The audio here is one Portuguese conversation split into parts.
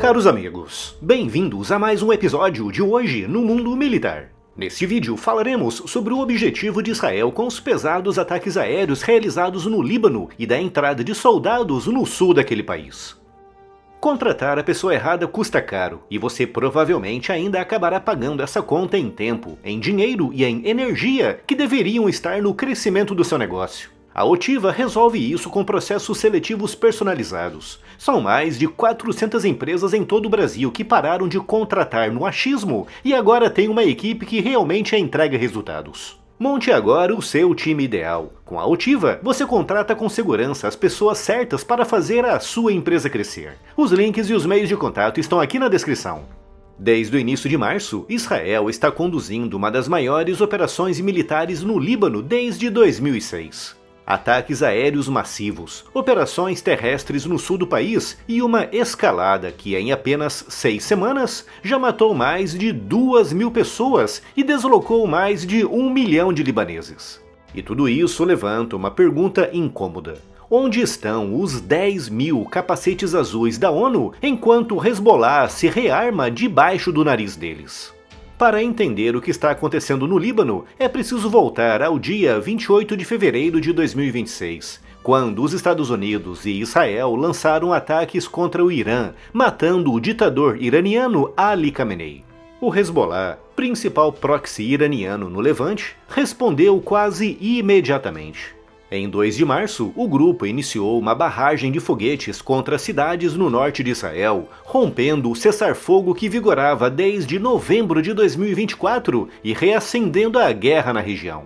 Caros amigos, bem-vindos a mais um episódio de Hoje no Mundo Militar. Neste vídeo falaremos sobre o objetivo de Israel com os pesados ataques aéreos realizados no Líbano e da entrada de soldados no sul daquele país. Contratar a pessoa errada custa caro, e você provavelmente ainda acabará pagando essa conta em tempo, em dinheiro e em energia que deveriam estar no crescimento do seu negócio. A Otiva resolve isso com processos seletivos personalizados. São mais de 400 empresas em todo o Brasil que pararam de contratar no achismo e agora tem uma equipe que realmente entrega resultados. Monte agora o seu time ideal. Com a Otiva, você contrata com segurança as pessoas certas para fazer a sua empresa crescer. Os links e os meios de contato estão aqui na descrição. Desde o início de março, Israel está conduzindo uma das maiores operações militares no Líbano desde 2006. Ataques aéreos massivos, operações terrestres no sul do país e uma escalada que em apenas 6 semanas já matou mais de 2.000 pessoas e deslocou mais de 1 milhão de libaneses. E tudo isso levanta uma pergunta incômoda. Onde estão os 10.000 capacetes azuis da ONU enquanto o Hezbollah se rearma debaixo do nariz deles? Para entender o que está acontecendo no Líbano, é preciso voltar ao dia 28 de fevereiro de 2026, quando os Estados Unidos e Israel lançaram ataques contra o Irã, matando o ditador iraniano Ali Khamenei. O Hezbollah, principal proxy iraniano no Levante, respondeu quase imediatamente. Em 2 de março, o grupo iniciou uma barragem de foguetes contra cidades no norte de Israel, rompendo o cessar-fogo que vigorava desde novembro de 2024 e reacendendo a guerra na região.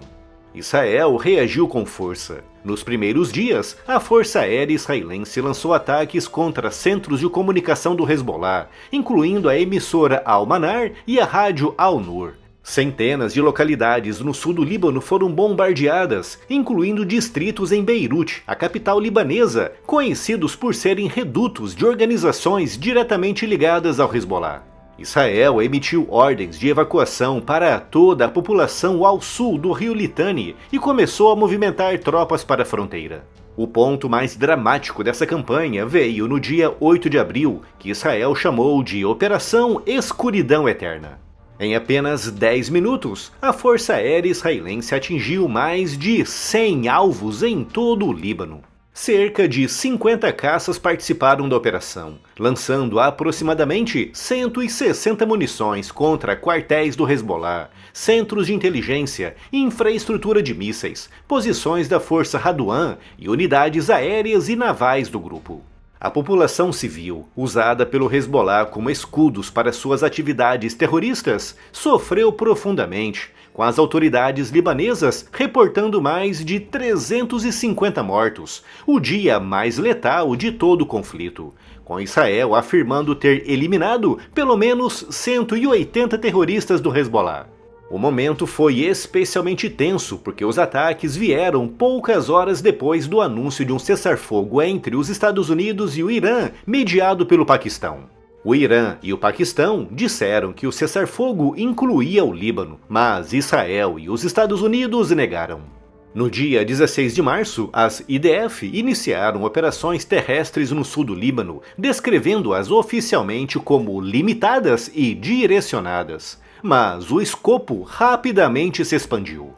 Israel reagiu com força. Nos primeiros dias, a Força Aérea Israelense lançou ataques contra centros de comunicação do Hezbollah, incluindo a emissora Al-Manar e a rádio Al-Nur. Centenas de localidades no sul do Líbano foram bombardeadas, incluindo distritos em Beirute, a capital libanesa, conhecidos por serem redutos de organizações diretamente ligadas ao Hezbollah. Israel emitiu ordens de evacuação para toda a população ao sul do rio Litani e começou a movimentar tropas para a fronteira. O ponto mais dramático dessa campanha veio no dia 8 de abril, que Israel chamou de Operação Escuridão Eterna. Em apenas 10 minutos, a Força Aérea Israelense atingiu mais de 100 alvos em todo o Líbano. Cerca de 50 caças participaram da operação, lançando aproximadamente 160 munições contra quartéis do Hezbollah, centros de inteligência, infraestrutura de mísseis, posições da Força Radwan e unidades aéreas e navais do grupo. A população civil, usada pelo Hezbollah como escudos para suas atividades terroristas, sofreu profundamente, com as autoridades libanesas reportando mais de 350 mortos, o dia mais letal de todo o conflito, com Israel afirmando ter eliminado pelo menos 180 terroristas do Hezbollah. O momento foi especialmente tenso porque os ataques vieram poucas horas depois do anúncio de um cessar-fogo entre os Estados Unidos e o Irã, mediado pelo Paquistão. O Irã e o Paquistão disseram que o cessar-fogo incluía o Líbano, mas Israel e os Estados Unidos negaram. No dia 16 de março, as IDF iniciaram operações terrestres no sul do Líbano, descrevendo-as oficialmente como limitadas e direcionadas. Mas o escopo rapidamente se expandiu.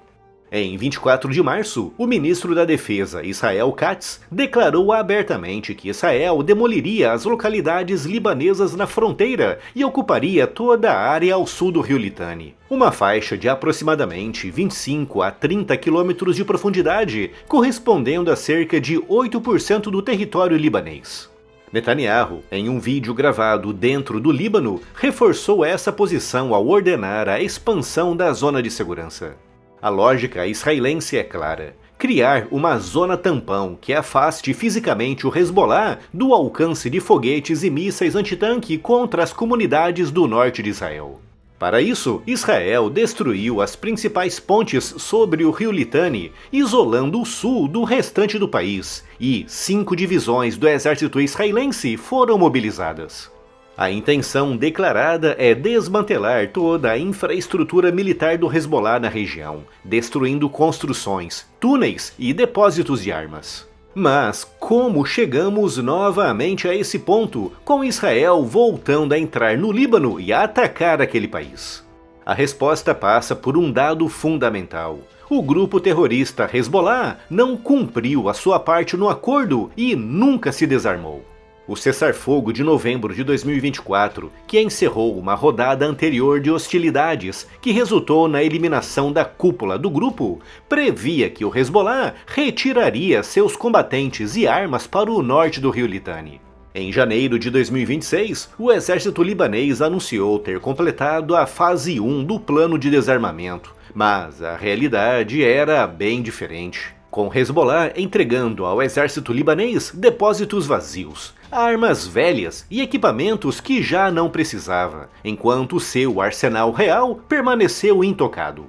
Em 24 de março, o ministro da Defesa, Israel Katz, declarou abertamente que Israel demoliria as localidades libanesas na fronteira e ocuparia toda a área ao sul do rio Litani, uma faixa de aproximadamente 25 a 30 quilômetros de profundidade, correspondendo a cerca de 8% do território libanês. Netanyahu, em um vídeo gravado dentro do Líbano, reforçou essa posição ao ordenar a expansão da zona de segurança. A lógica israelense é clara: criar uma zona tampão que afaste fisicamente o Hezbollah do alcance de foguetes e mísseis antitanque contra as comunidades do norte de Israel. Para isso, Israel destruiu as principais pontes sobre o rio Litani, isolando o sul do restante do país, e 5 divisões do exército israelense foram mobilizadas. A intenção declarada é desmantelar toda a infraestrutura militar do Hezbollah na região, destruindo construções, túneis e depósitos de armas. Mas como chegamos novamente a esse ponto, com Israel voltando a entrar no Líbano e a atacar aquele país? A resposta passa por um dado fundamental. O grupo terrorista Hezbollah não cumpriu a sua parte no acordo e nunca se desarmou. O cessar-fogo de novembro de 2024, que encerrou uma rodada anterior de hostilidades que resultou na eliminação da cúpula do grupo, previa que o Hezbollah retiraria seus combatentes e armas para o norte do rio Litani. Em janeiro de 2026, o exército libanês anunciou ter completado a fase 1 do plano de desarmamento, mas a realidade era bem diferente. Com Hezbollah entregando ao exército libanês depósitos vazios, armas velhas e equipamentos que já não precisava, enquanto seu arsenal real permaneceu intocado.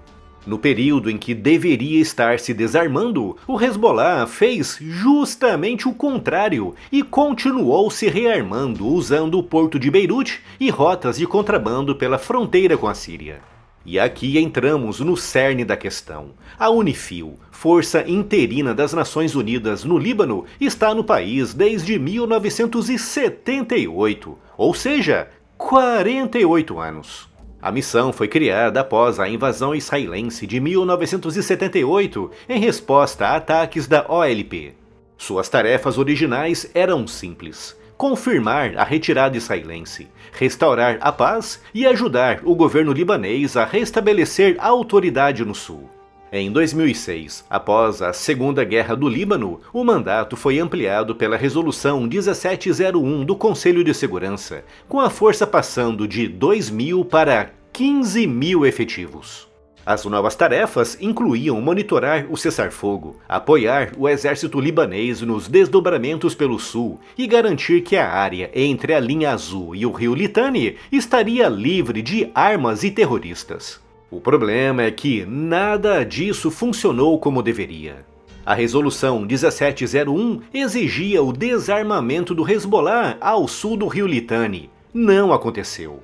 No período em que deveria estar se desarmando, o Hezbollah fez justamente o contrário e continuou se rearmando usando o porto de Beirute e rotas de contrabando pela fronteira com a Síria. E aqui entramos no cerne da questão. A UNIFIL, Força Interina das Nações Unidas no Líbano, está no país desde 1978, ou seja, 48 anos. A missão foi criada após a invasão israelense de 1978 em resposta a ataques da OLP. Suas tarefas originais eram simples: confirmar a retirada israelense, restaurar a paz e ajudar o governo libanês a restabelecer a autoridade no sul. Em 2006, após a Segunda Guerra do Líbano, o mandato foi ampliado pela Resolução 1701 do Conselho de Segurança, com a força passando de 2.000 para 15.000 efetivos. As novas tarefas incluíam monitorar o cessar-fogo, apoiar o exército libanês nos desdobramentos pelo sul e garantir que a área entre a linha azul e o rio Litani estaria livre de armas e terroristas. O problema é que nada disso funcionou como deveria. A Resolução 1701 exigia o desarmamento do Hezbollah ao sul do rio Litani. Não aconteceu.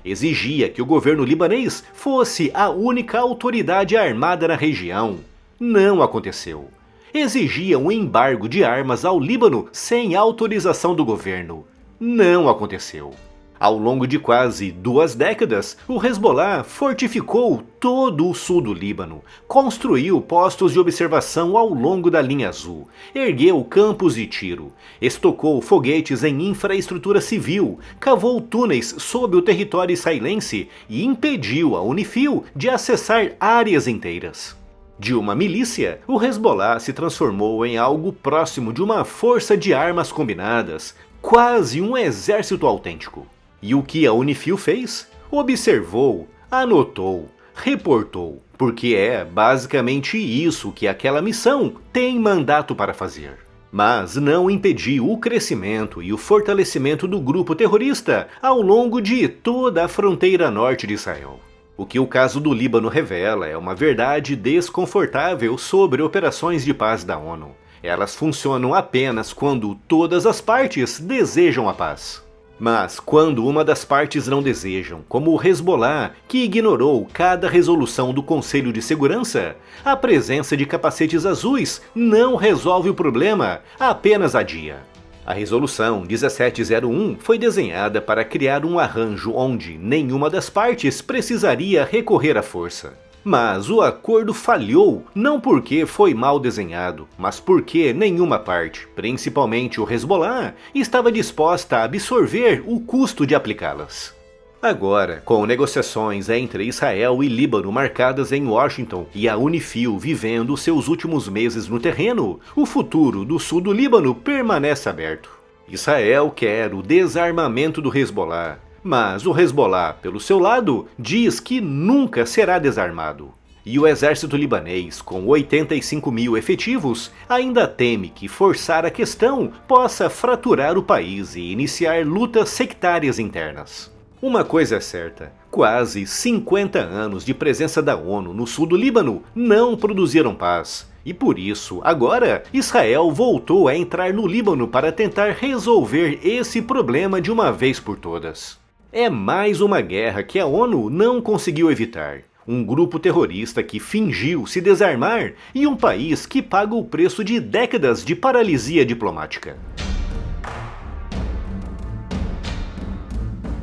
Exigia que o governo libanês fosse a única autoridade armada na região. Não aconteceu. Exigia um embargo de armas ao Líbano sem autorização do governo. Não aconteceu. Ao longo de quase 2 décadas, o Hezbollah fortificou todo o sul do Líbano, construiu postos de observação ao longo da linha azul, ergueu campos de tiro, estocou foguetes em infraestrutura civil, cavou túneis sob o território israelense e impediu a UNIFIL de acessar áreas inteiras. De uma milícia, o Hezbollah se transformou em algo próximo de uma força de armas combinadas, quase um exército autêntico. E o que a UNIFIL fez? Observou, anotou, reportou, porque é basicamente isso que aquela missão tem mandato para fazer. Mas não impediu o crescimento e o fortalecimento do grupo terrorista ao longo de toda a fronteira norte de Israel. O que o caso do Líbano revela é uma verdade desconfortável sobre operações de paz da ONU. Elas funcionam apenas quando todas as partes desejam a paz. Mas quando uma das partes não desejam, como o Hezbollah, que ignorou cada resolução do Conselho de Segurança, a presença de capacetes azuis não resolve o problema, apenas adia. A Resolução 1701 foi desenhada para criar um arranjo onde nenhuma das partes precisaria recorrer à força. Mas o acordo falhou não porque foi mal desenhado, mas porque nenhuma parte, principalmente o Hezbollah, estava disposta a absorver o custo de aplicá-las. Agora, com negociações entre Israel e Líbano marcadas em Washington e a UNIFIL vivendo seus últimos meses no terreno, o futuro do sul do Líbano permanece aberto. Israel quer o desarmamento do Hezbollah, mas o Hezbollah, pelo seu lado, diz que nunca será desarmado. E o exército libanês, com 85.000 efetivos, ainda teme que forçar a questão possa fraturar o país e iniciar lutas sectárias internas. Uma coisa é certa, quase 50 anos de presença da ONU no sul do Líbano não produziram paz. E por isso, agora, Israel voltou a entrar no Líbano para tentar resolver esse problema de uma vez por todas. É mais uma guerra que a ONU não conseguiu evitar. um grupo terrorista que fingiu se desarmar e um país que paga o preço de décadas de paralisia diplomática.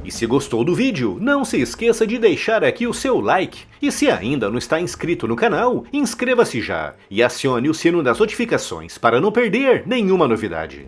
E se gostou do vídeo, não se esqueça de deixar aqui o seu like. E se ainda não está inscrito no canal, inscreva-se já e acione o sino das notificações para não perder nenhuma novidade.